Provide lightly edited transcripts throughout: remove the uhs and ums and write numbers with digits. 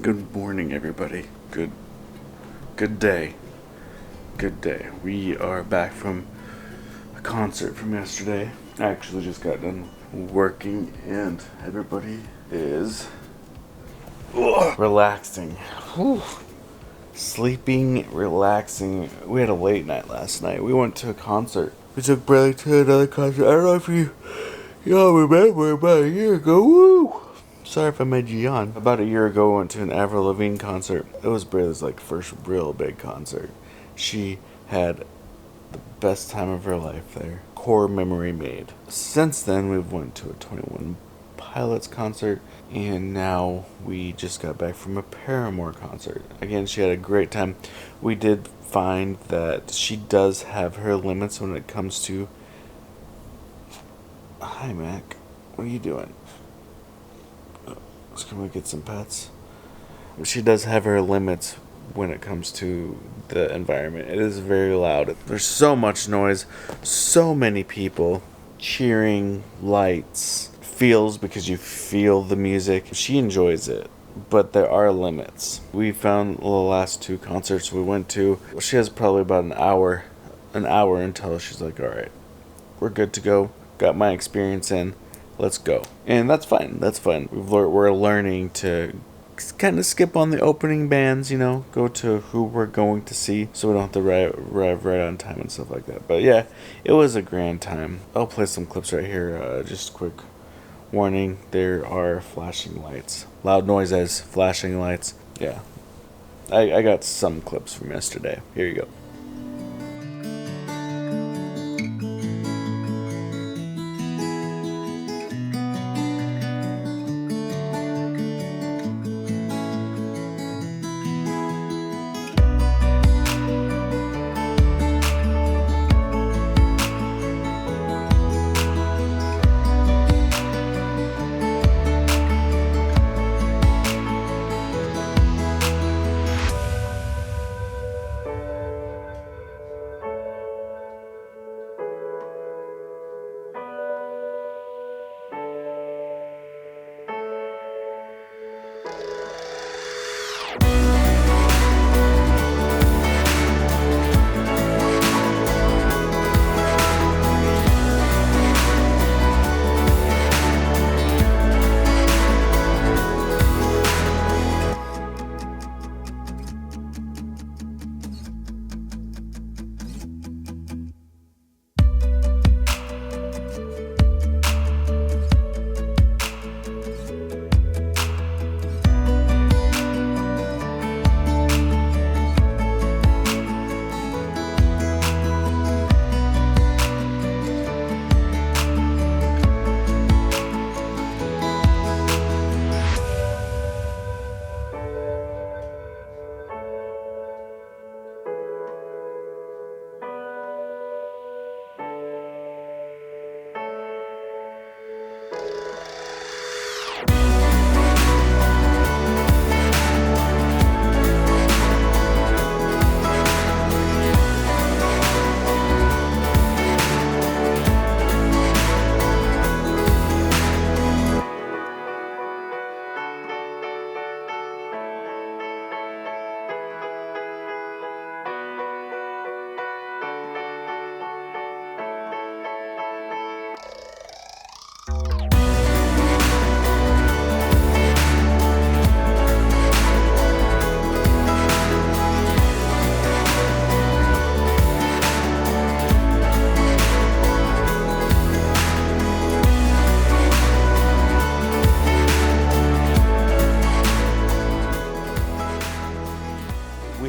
Good morning, everybody. Good day. Good day. We are back from a concert from yesterday. I actually just got done working, and everybody is relaxing. Whew. Sleeping, relaxing. We had a late night last night. We went to a concert. We took Bradley to another concert. I don't know if y'all remember about a year ago. Woo! Sorry if I made you yawn. About a year ago, I went to an Avril Lavigne concert. It was Brayla's first real big concert. She had the best time of her life there. Core memory made. Since then, we've went to a 21 Pilots concert, and now we just got back from a Paramore concert. Again, she had a great time. We did find that she does have her limits when it comes to... Hi, Mac. What are you doing? Can we get some pets? She does have her limits when it comes to the environment. It is very loud. There's so much noise, so many people, cheering, lights, feels because you feel the music. She enjoys it, but there are limits. We found the last two concerts we went to, she has probably about an hour until she's like, all right, we're good to go. Got my experience in. Let's go. And that's fine. We're learning to kind of skip on the opening bands, go to who we're going to see so we don't have to arrive right on time and stuff like that. But yeah, it was a grand time. I'll play some clips right here. Just quick warning, there are flashing lights. Loud noises, flashing lights. Yeah. I got some clips from yesterday. Here you go.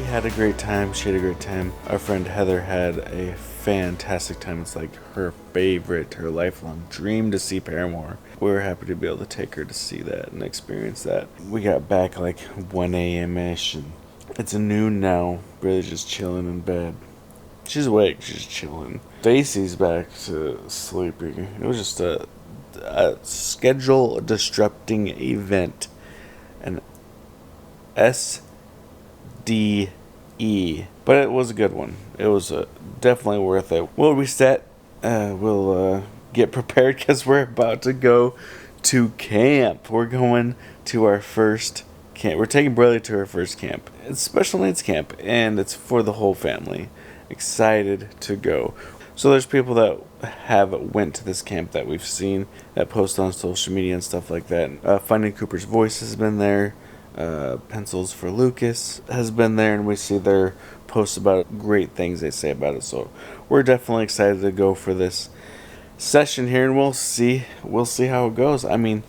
Had a great time. She had a great time. Our friend Heather had a fantastic time. It's her favorite, her lifelong dream to see Paramore. We were happy to be able to take her to see that and experience that. We got back 1 a.m.-ish, and it's noon now. Really just chilling in bed. She's awake. She's chilling. Stacy's back to sleeping. It was just a schedule disrupting event. An SD but it was a good one. It was definitely worth it. We'll reset. We'll get prepared because we're about to go to camp. We're going to our first camp. We're taking Bradley to her first camp. It's special needs camp, and it's for the whole family. Excited to go. So there's people that have went to this camp that we've seen that post on social media and stuff like that. Finding Cooper's Voice has been there. Pencils for Lucas has been there, and we see their posts about great things they say about it. So we're definitely excited to go for this session here, and we'll see how it goes. I mean,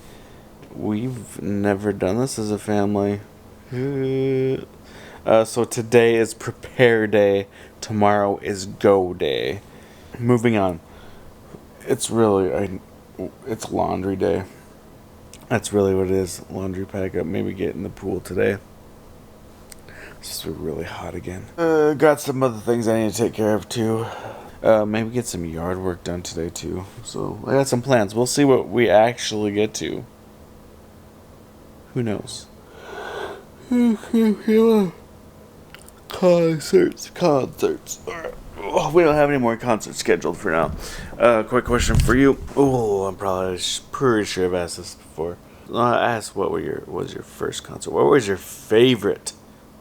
we've never done this as a family. So today is prepare day. Tomorrow is go day. Moving on. It's laundry day. That's really what it is. Laundry pack up. Maybe get in the pool today. It's just really hot again. Got some other things I need to take care of too. Maybe get some yard work done today too. So I got some plans. We'll see what we actually get to. Who knows? Concerts. Oh, we don't have any more concerts scheduled for now. Quick question for you. Oh, I'm probably pretty sure I've asked this before. I asked what was your first concert? What was your favorite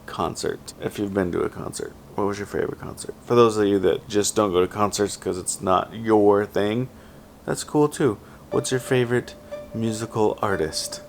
concert? If you've been to a concert, what was your favorite concert? For those of you that just don't go to concerts because it's not your thing, that's cool too. What's your favorite musical artist?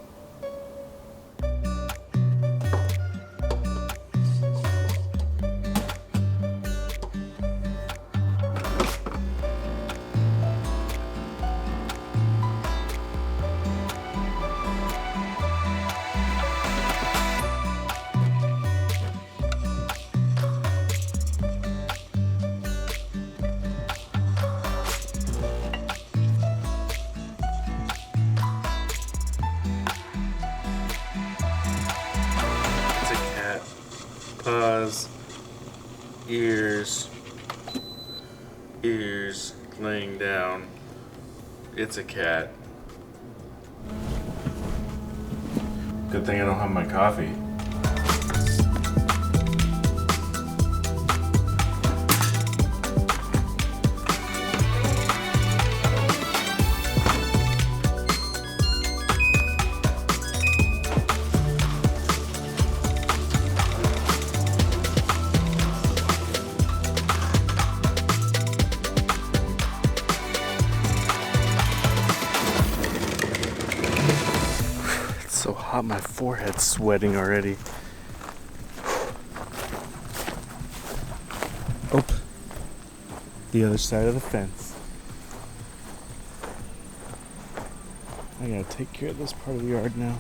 Pause. Ears laying down. It's a cat. Good thing I don't have my coffee. So hot, my forehead's sweating already. Oh, the other side of the fence. I gotta take care of this part of the yard now.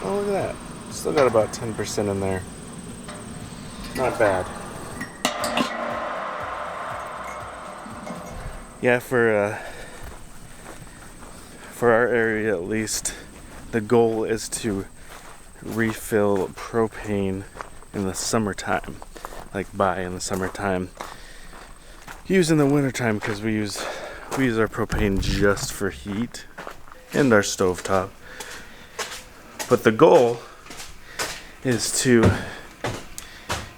Oh, look at that. Still got about 10% in there. Not bad. Yeah, for our area at least, the goal is to refill propane in the summertime, buy in the summertime. Use in the wintertime because we use our propane just for heat and our stovetop. But the goal is to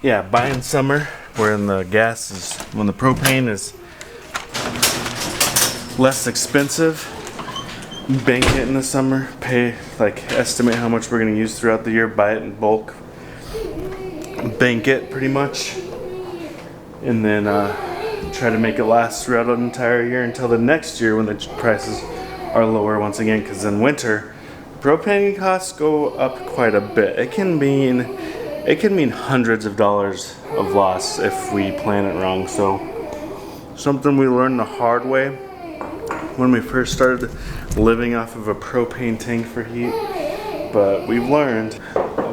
buy in summer, when the propane is less expensive. Bank it in the summer, estimate how much we're going to use throughout the year, buy it in bulk, bank it pretty much, and then try to make it last throughout an entire year until the next year when the prices are lower once again, because in winter propane costs go up quite a bit. It can mean hundreds of dollars of loss if we plan it wrong. So something we learned the hard way when we first started living off of a propane tank for heat, but we've learned.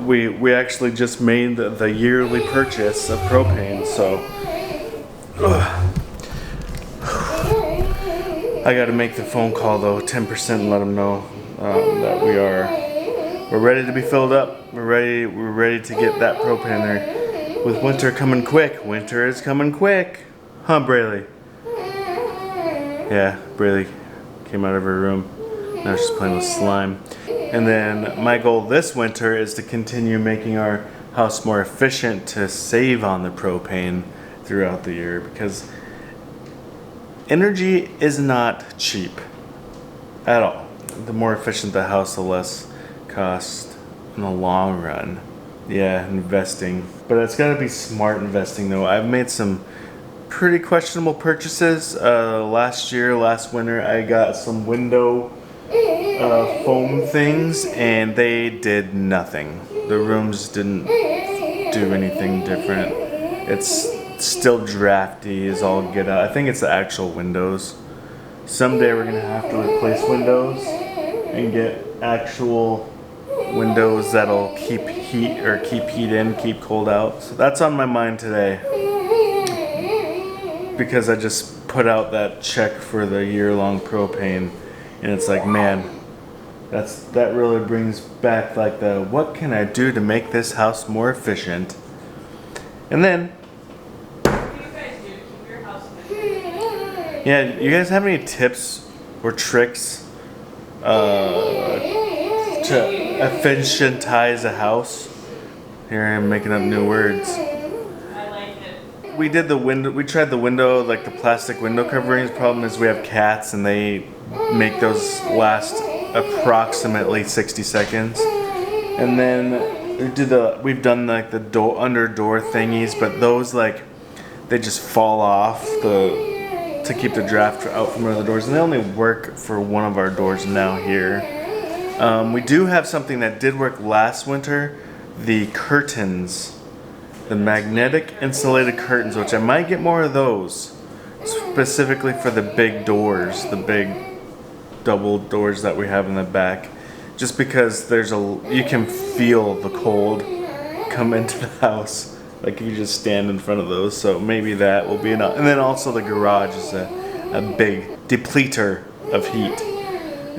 We actually just made the yearly purchase of propane, so I got to make the phone call though, 10%, and let them know that we're ready to be filled up. We're ready to get that propane there. With winter coming quick, winter is coming quick, huh, Braylee? Yeah, Braylee came out of her room. Now she's playing with slime. And then my goal this winter is to continue making our house more efficient to save on the propane throughout the year, because Energy is not cheap at all. The more efficient the house, the less cost in the long run. Yeah, investing. But it's got to be smart investing though. I've made some pretty questionable purchases. Last winter, I got some window foam things and they did nothing. The rooms didn't do anything different. It's still drafty as all get out. I think it's the actual windows. Someday we're gonna have to replace windows and get actual windows that'll keep heat in, keep cold out. So that's on my mind today. Because I just put out that check for the year-long propane and it's like, man, that really brings back like the what can I do to make this house more efficient? And then yeah, you guys have any tips or tricks to efficientize a house? Here I am making up new words. I like it. We did the window. We tried the window, like the plastic window coverings. Problem is we have cats and they make those last approximately 60 seconds. And then we've done like the under door thingies, but those like they just fall off to keep the draft out from under the doors, and they only work for one of our doors now here. We do have something that did work last winter, the curtains, the magnetic insulated curtains, which I might get more of those, specifically for the big doors, the big double doors that we have in the back, just because you can feel the cold come into the house. Like if you just stand in front of those, so maybe that will be enough. And then also the garage is a big depleter of heat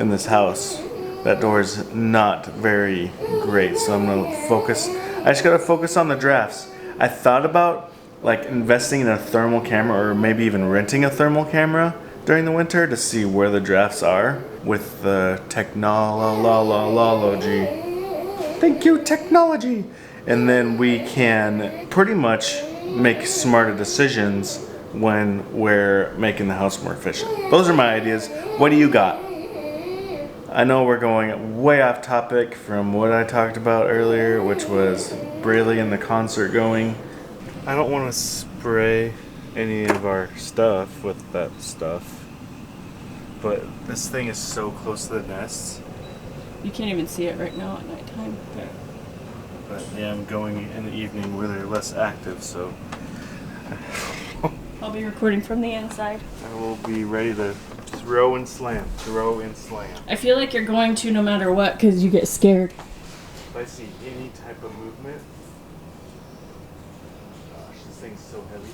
in this house. That door is not very great, so I'm gonna focus. I just gotta focus on the drafts. I thought about like investing in a thermal camera or maybe even renting a thermal camera during the winter to see where the drafts are with the technology. Thank you, technology. And then we can pretty much make smarter decisions when we're making the house more efficient. Those are my ideas. What do you got? I know we're going way off topic from what I talked about earlier, which was Braylee and the concert going. I don't want to spray any of our stuff with that stuff, but this thing is so close to the nests. You can't even see it right now at nighttime. But yeah, I'm going in the evening where they're less active, so I'll be recording from the inside. I will be ready to throw and slam. I feel like you're going to no matter what because you get scared. If I see any type of movement, gosh, this thing's so heavy.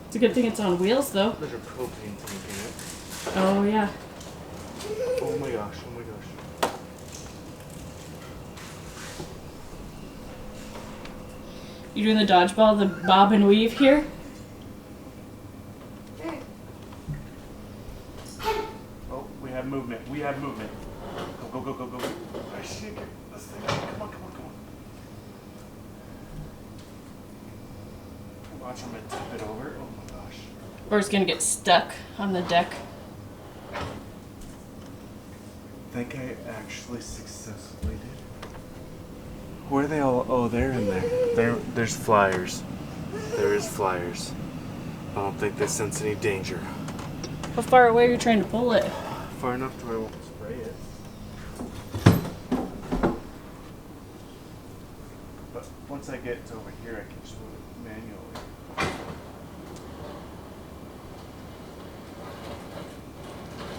It's a good thing it's on wheels though. There's a propane tank in it. Oh yeah. Oh my gosh. You doing the dodgeball, the bob and weave here? Oh, we have movement. Go. I shake it. This thing. Come on. Watch him tip it over. Oh my gosh. Or it's gonna get stuck on the deck. I think I actually successfully did. Where are they all? Oh, they're in there. There's flyers. There is flyers. I don't think they sense any danger. How far away are you trying to pull it? Far enough to where I won't spray it. But once I get over here, I can just move it manually.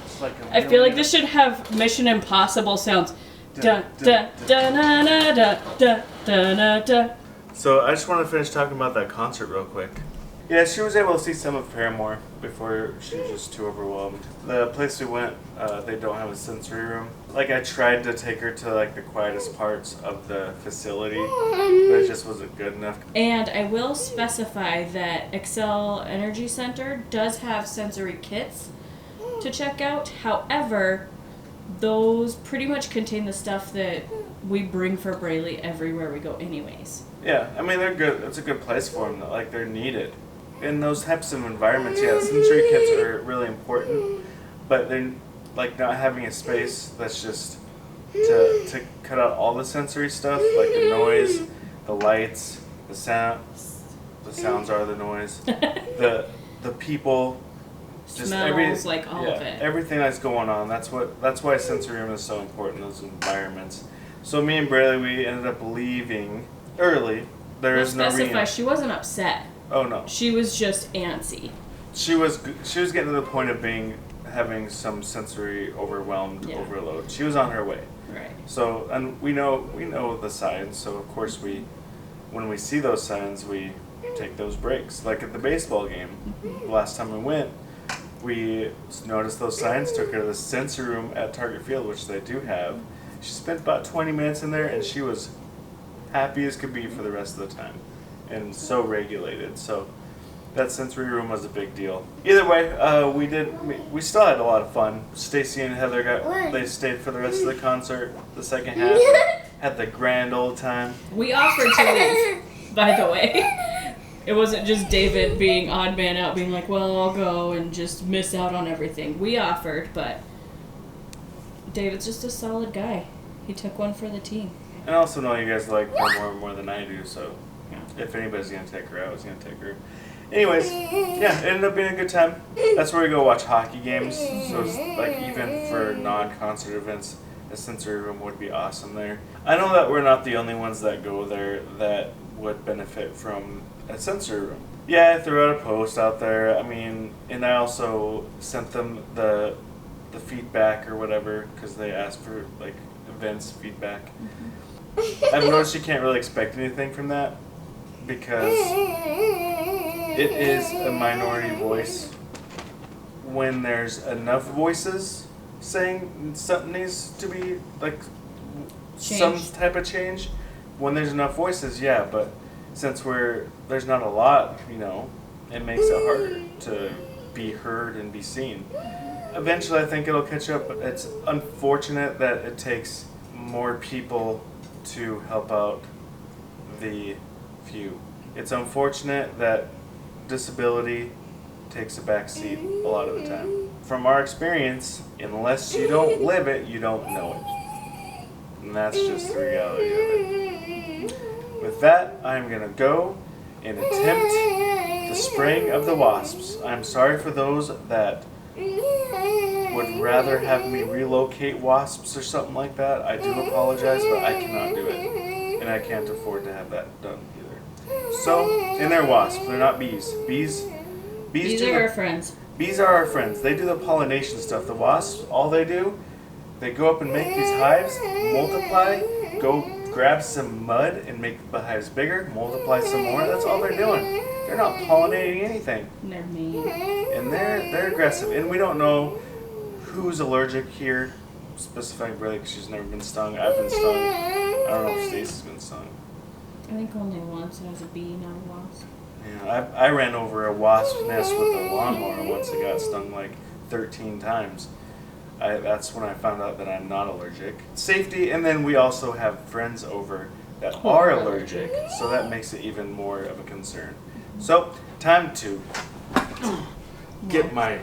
It's like I feel like this should have Mission Impossible sounds. Da da da na na da da da na da. So I just want to finish talking about that concert real quick. Yeah, she was able to see some of Paramore before she was just too overwhelmed. The place we went, they don't have a sensory room. Like I tried to take her to like the quietest parts of the facility, but it just wasn't good enough. And I will specify that Excel Energy Center does have sensory kits to check out. However, those pretty much contain the stuff that we bring for Braylee everywhere we go anyways. Yeah, I mean, they're good. It's a good place for them. Like, they're needed. in those types of environments, yeah, sensory kits are really important, but they're like not having a space that's just to cut out all the sensory stuff, like the noise, the lights, the sound. The sounds are the noise. The people, just Smells, like all of it. everything that's going on. That's why sensory room is so important in those environments. So me and Braylee, we ended up leaving early. There is no specify, reason. she wasn't upset. Oh no. She was just antsy. She was getting to the point of having some sensory overload. She was on her way. Right. So, and we know the signs. So of course when we see those signs, we take those breaks. Like at the baseball game, the last time we went, we noticed those signs. Took her to the sensory room at Target Field, which they do have. She spent about 20 minutes in there, and she was happy as could be for the rest of the time, and so regulated. So that sensory room was a big deal. Either way, we still had a lot of fun. Stacy and Heather they stayed for the rest of the concert, the second half, had the grand old time. We offered to leave, by the way. It wasn't just David being odd man out, being like, well, I'll go and just miss out on everything. We offered, but David's just a solid guy. He took one for the team. And I also know you guys like Paramore more than I do, so if anybody's going to take her out, it's going to take her. Anyways, yeah, it ended up being a good time. That's where we go watch hockey games. So it's like even for non-concert events, a sensory room would be awesome there. I know that we're not the only ones that go there that would benefit from a sensory room. Yeah, I threw out a post out there. I mean, and I also sent them the feedback or whatever because they asked for like events feedback. I've noticed you can't really expect anything from that because it is a minority voice. When there's enough voices saying something needs to be like some type of change, when there's enough voices, yeah, but since there's not a lot, it makes it harder to be heard and be seen. Eventually I think it'll catch up, but it's unfortunate that it takes more people to help out the few. It's unfortunate that disability takes a back seat a lot of the time. From our experience, unless you don't live it, you don't know it. And that's just the reality of it. With that, I'm going to go and attempt the spraying of the wasps. I'm sorry for those that would rather have me relocate wasps or something like that. I do apologize, but I cannot do it. And I can't afford to have that done either. So, and they're wasps. They're not bees. Bees are our friends. Bees are our friends. They do the pollination stuff. The wasps, all they do, they go up and make these hives, multiply, go grab some mud and make the hives bigger, multiply some more. That's all they're doing. They're not pollinating anything. They're mean. And they're aggressive. And we don't know who's allergic here, specifying Braylee because she's never been stung. I've been stung. I don't know if Stacey's been stung. I think only once. I was a bee, not a wasp. Yeah, I ran over a wasp nest with a lawnmower once. I got stung like 13 times. That's when I found out that I'm not allergic. Safety, and then we also have friends over that are allergic, so that makes it even more of a concern. So, time to get my...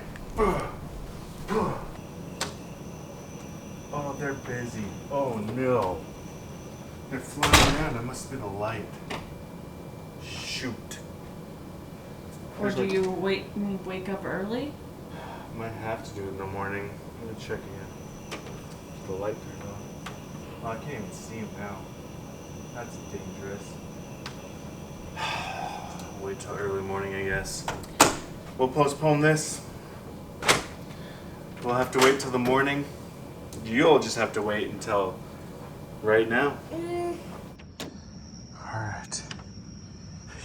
Oh, they're busy. Oh no. They're flying around. It must be the light. Shoot. Or do you wake up early? Might have to do it in the morning. I'm gonna check again. The light turned on. Oh, I can't even see him now. That's dangerous. Wait till early morning, I guess. We'll postpone this. We'll have to wait till the morning. You'll just have to wait until right now. Alright.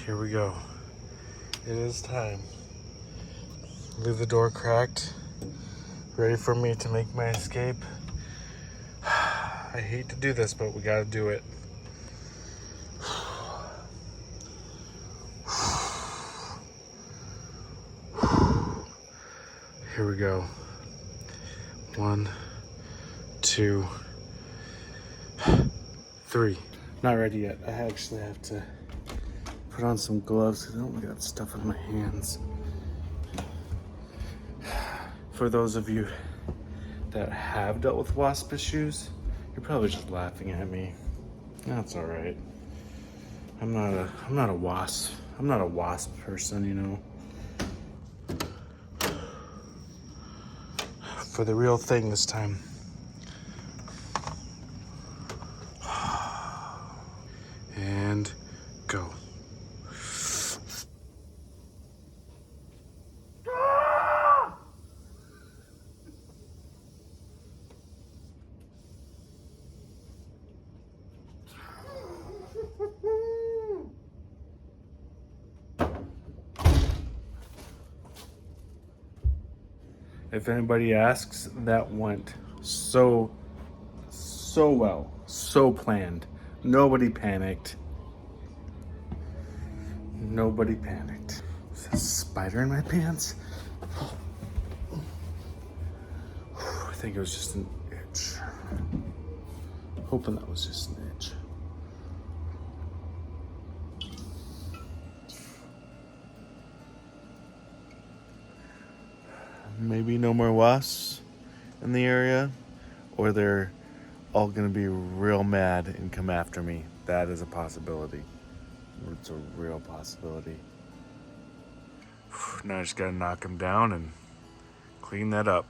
Here we go. It is time. Leave the door cracked. Ready for me to make my escape. I hate to do this, but we gotta do it. Here we go. 1, 2, 3. Not ready yet. I actually have to put on some gloves because I don't got stuff on my hands. For those of you that have dealt with wasp issues, you're probably just laughing at me. That's all right. I'm not a wasp. I'm not a wasp person, you know. For the real thing this time. And go. If anybody asks, that went so well, so planned. Nobody panicked. Nobody panicked. Is that a spider in my pants? I think it was just an itch. Hoping that was just an itch. Maybe no more wasps in the area, or they're all gonna be real mad and come after me. That is a possibility. It's a real possibility. Now I just gotta knock them down and clean that up.